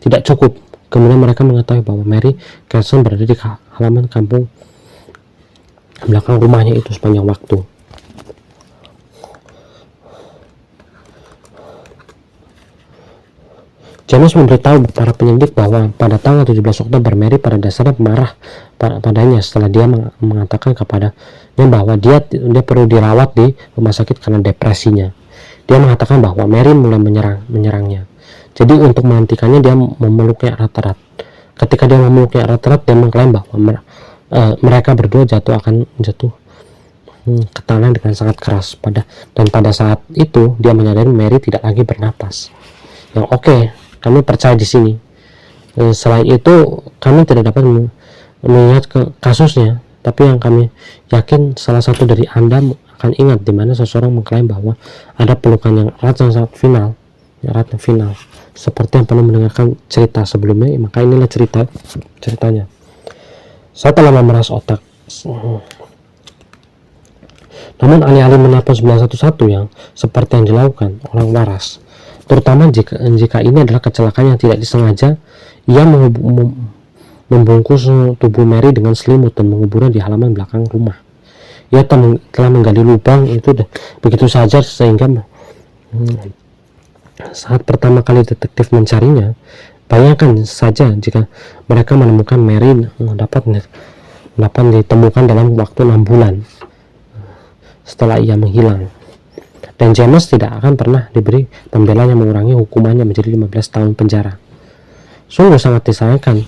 [SPEAKER 1] tidak cukup. Kemudian mereka mengetahui bahwa Mary Carson berada di halaman kampung belakang rumahnya itu sepanjang waktu. James memberitahu para penyelidik bahwa pada tanggal 17 Oktober Mary pada dasarnya marah padanya setelah dia mengatakan kepadanya bahwa dia perlu dirawat di rumah sakit karena depresinya. Dia mengatakan bahwa Mary mulai menyerangnya. Jadi untuk menghentikannya, dia memeluknya erat-erat. Ketika dia memeluknya erat-erat, dia mengklaim bahwa mereka berdua jatuh ke tanah dengan sangat keras. Dan pada saat itu dia menyadari Mary tidak lagi bernapas. Yang oke, kami percaya di sini. Selain itu, kami tidak dapat mengingat kasusnya, tapi yang kami yakin salah satu dari Anda akan ingat di mana seseorang mengklaim bahwa ada pelukan yang erat dan sangat final. Seperti yang pernah mendengarkan cerita sebelumnya, maka inilah ceritanya. Saya telah memeras otak. Namun alih-alih menelpon 911 yang seperti yang dilakukan orang waras, terutama jika ini adalah kecelakaan yang tidak disengaja, ia membungkus tubuh Mary dengan selimut dan menguburnya di halaman belakang rumah. Ia telah menggali lubang itu begitu saja sehingga saat pertama kali detektif mencarinya, bayangkan saja jika mereka menemukan Mary dapat ditemukan dalam waktu 6 bulan. setelah ia menghilang. Dan James tidak akan pernah diberi pembelaan yang mengurangi hukumannya menjadi 15 tahun penjara. Sungguh sangat disayangkan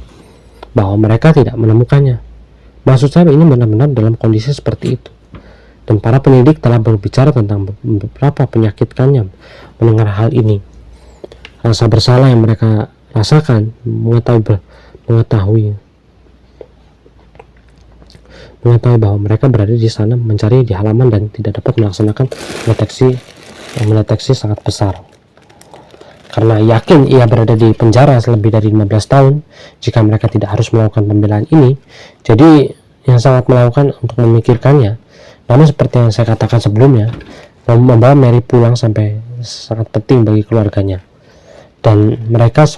[SPEAKER 1] bahwa mereka tidak menemukannya. Maksud saya ini benar-benar dalam kondisi seperti itu. Dan para penyidik telah berbicara tentang beberapa penyakitkannya mendengar hal ini. Rasa bersalah yang mereka rasakan, mengetahui bahwa mereka berada di sana mencari di halaman dan tidak dapat melaksanakan mendeteksi sangat besar. Karena yakin ia berada di penjara lebih dari 15 tahun, jika mereka tidak harus melakukan pembelaan ini, jadi yang sangat melakukan untuk memikirkannya. Namun seperti yang saya katakan sebelumnya, membawa Mary pulang sampai sangat penting bagi keluarganya. Dan mereka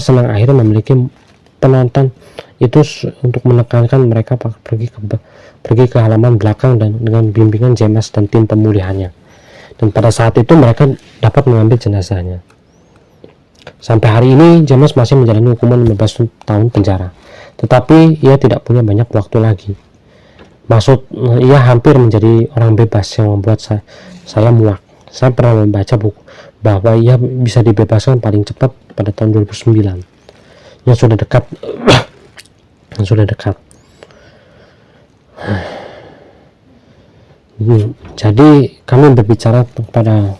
[SPEAKER 1] senang akhirnya memiliki penonton itu untuk menekankan mereka pergi ke halaman belakang dan dengan bimbingan James dan tim pemulihannya. Dan pada saat itu mereka dapat mengambil jenazahnya. Sampai hari ini James masih menjalani hukuman 15 tahun penjara, tetapi ia tidak punya banyak waktu lagi. Ia hampir menjadi orang bebas yang membuat saya muak. Saya pernah membaca buku bahwa ia bisa dibebaskan paling cepat pada tahun 2009 yang sudah dekat. Jadi kami berbicara tentang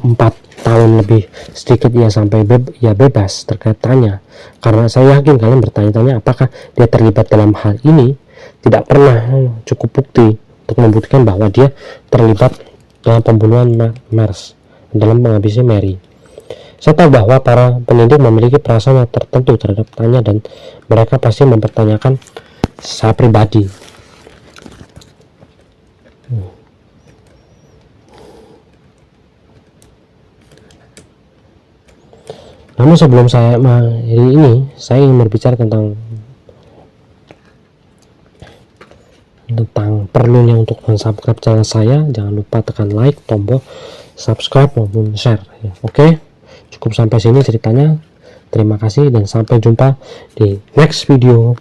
[SPEAKER 1] 4 tahun lebih sedikit ia sampai bebas terkaitannya, karena saya yakin kalian bertanya-tanya apakah dia terlibat dalam hal ini. Tidak pernah cukup bukti untuk membuktikan bahwa dia terlibat dalam pembunuhan Mers dalam menghabisi Mary. Saya tahu bahwa para penyidik memiliki perasaan tertentu terhadap tanya dan mereka pasti mempertanyakan saya pribadi. Namun sebelum saya mengakhiri ini, saya ingin berbicara tentang perlunya untuk subscribe channel saya. Jangan lupa tekan like, tombol subscribe maupun share ya. Oke, cukup sampai sini ceritanya. Terima kasih dan sampai jumpa di next video.